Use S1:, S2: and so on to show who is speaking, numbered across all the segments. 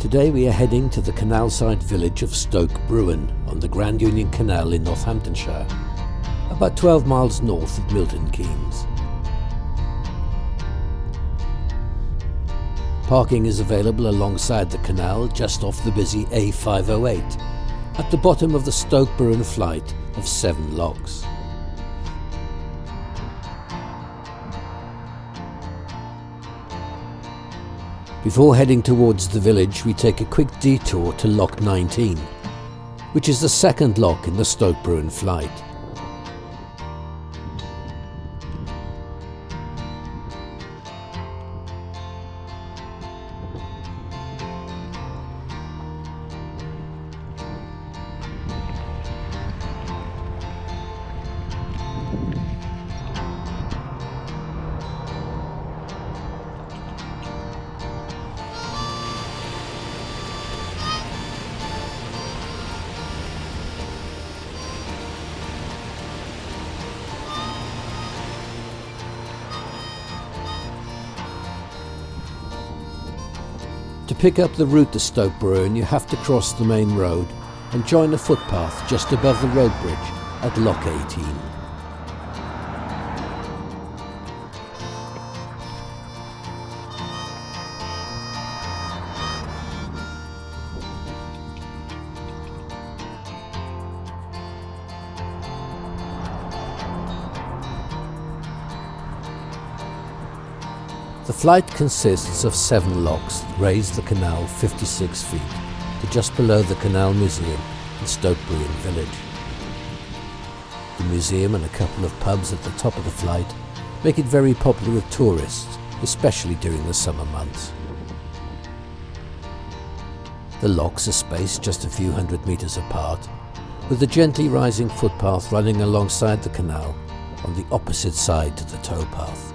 S1: Today we are heading to the canal-side village of Stoke Bruerne on the Grand Union Canal in Northamptonshire, about 12 miles north of Milton Keynes. Parking is available alongside the canal just off the busy A508, at the bottom of the Stoke Bruerne Flight of 7 locks. Before heading towards the village, we take a quick detour to Lock 19, which is the second lock in the Stoke Bruerne Flight. To pick up the route to Stoke Bruerne, you have to cross the main road and join a footpath just above the road bridge at Lock 18. The flight consists of 7 locks that raise the canal 56 feet to just below the Canal Museum in Stoke Bruerne village. The museum and a couple of pubs at the top of the flight make it very popular with tourists, especially during the summer months. The locks are spaced just a few hundred metres apart, with a gently rising footpath running alongside the canal on the opposite side to the towpath.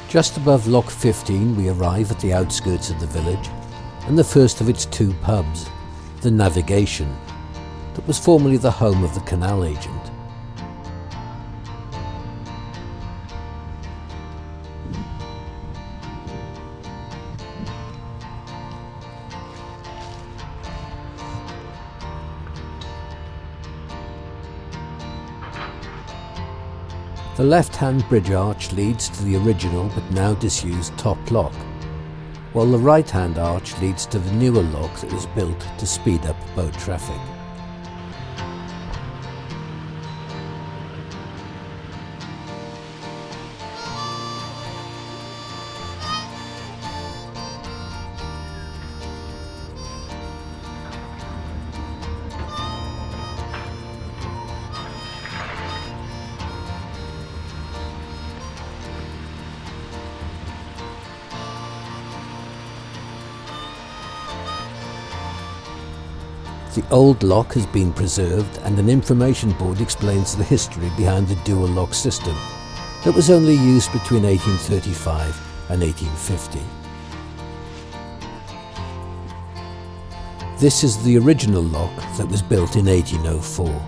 S1: Just above Lock 15 we arrive at the outskirts of the village and the first of its 2 pubs, the Navigation, that was formerly the home of the canal agent. The left-hand bridge arch leads to the original but now disused top lock, while the right-hand arch leads to the newer lock that was built to speed up boat traffic. The old lock has been preserved, and an information board explains the history behind the dual lock system that was only used between 1835 and 1850. This is the original lock that was built in 1804.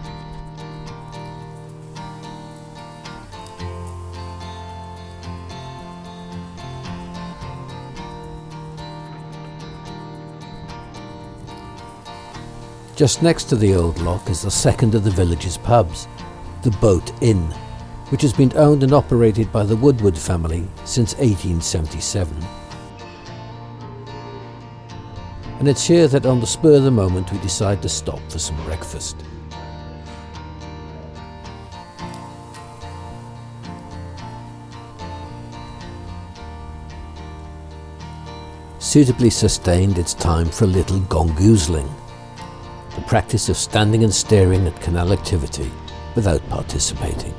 S1: Just next to the old lock is the second of the village's pubs, the Boat Inn, which has been owned and operated by the Woodward family since 1877. And it's here that on the spur of the moment we decide to stop for some breakfast. Suitably sustained, it's time for a little gongoozling, the practice of standing and staring at canal activity without participating.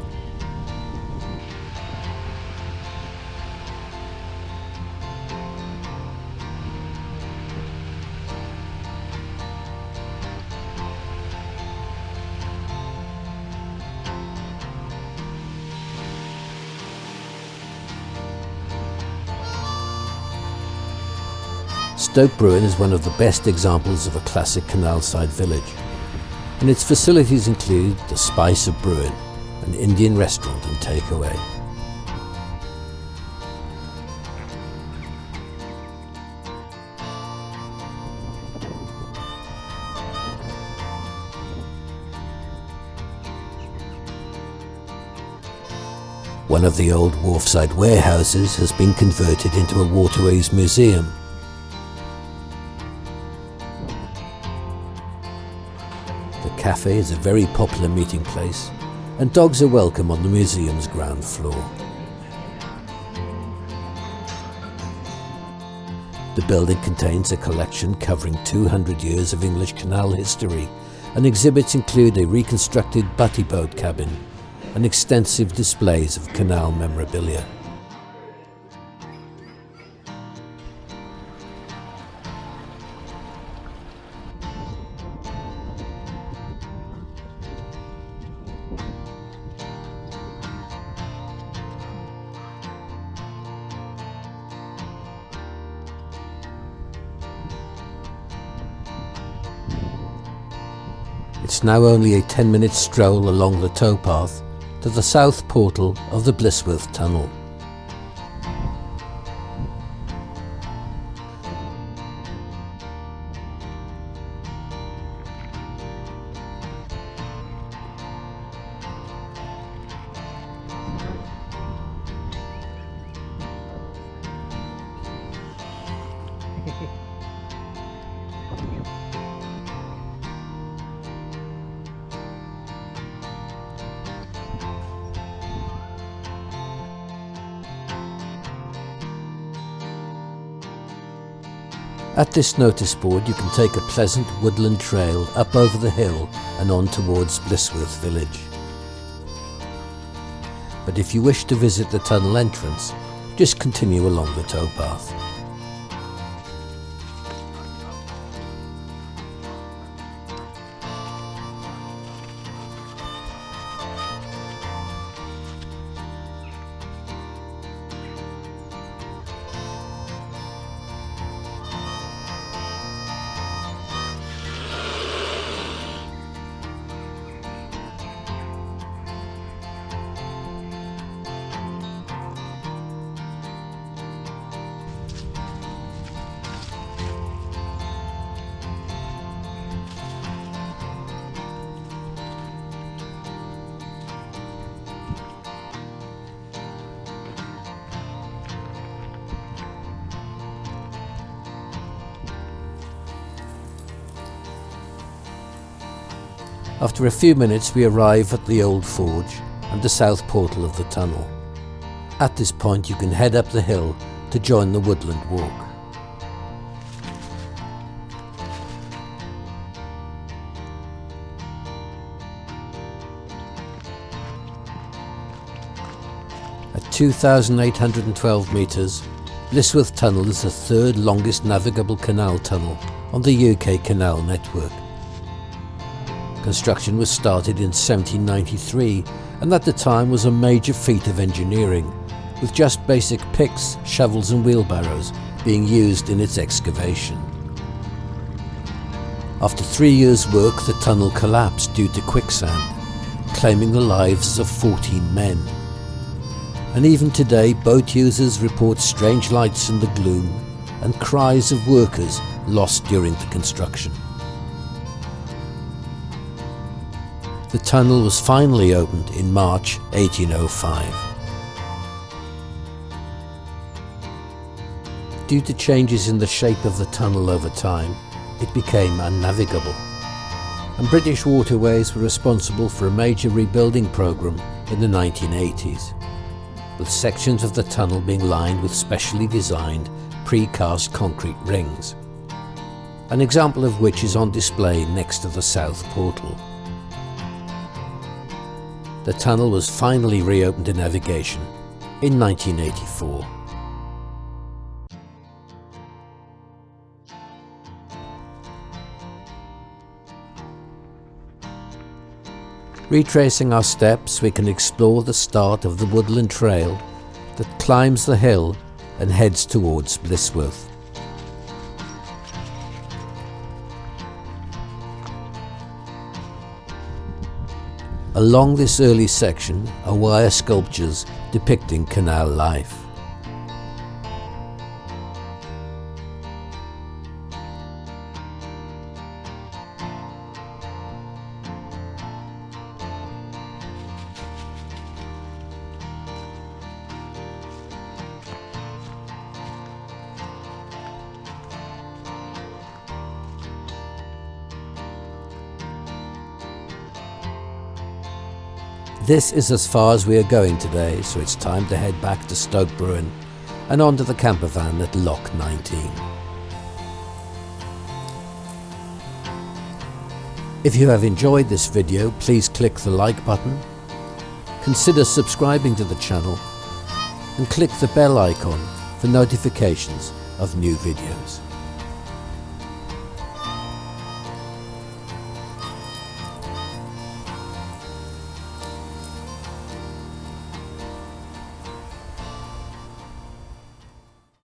S1: Stoke Bruerne is one of the best examples of a classic canal-side village, and its facilities include the Spice of Bruerne, an Indian restaurant and takeaway. One of the old wharfside warehouses has been converted into a waterways museum. The cafe is a very popular meeting place, and dogs are welcome on the museum's ground floor. The building contains a collection covering 200 years of English canal history, and exhibits include a reconstructed butty boat cabin and extensive displays of canal memorabilia. It's now only a 10-minute stroll along the towpath to the south portal of the Blisworth Tunnel. At this notice board you can take a pleasant woodland trail up over the hill and on towards Blisworth village. But if you wish to visit the tunnel entrance, just continue along the towpath. After a few minutes we arrive at the old forge and the south portal of the tunnel. At this point you can head up the hill to join the woodland walk. At 2,812 metres, Blisworth Tunnel is the third longest navigable canal tunnel on the UK canal network. Construction was started in 1793 and at the time was a major feat of engineering, with just basic picks, shovels and wheelbarrows being used in its excavation. After 3 years' work, the tunnel collapsed due to quicksand, claiming the lives of 14 men. And even today, boat users report strange lights in the gloom and cries of workers lost during the construction. The tunnel was finally opened in March 1805. Due to changes in the shape of the tunnel over time, it became unnavigable, and British Waterways were responsible for a major rebuilding programme in the 1980s, with sections of the tunnel being lined with specially designed precast concrete rings, an example of which is on display next to the south portal. The tunnel was finally reopened to navigation in 1984. Retracing our steps, we can explore the start of the woodland trail that climbs the hill and heads towards Blisworth. Along this early section are wire sculptures depicting canal life. This is as far as we are going today, so it's time to head back to Stoke Bruerne and onto the camper van at Lock 19. If you have enjoyed this video, please click the like button, consider subscribing to the channel and click the bell icon for notifications of new videos.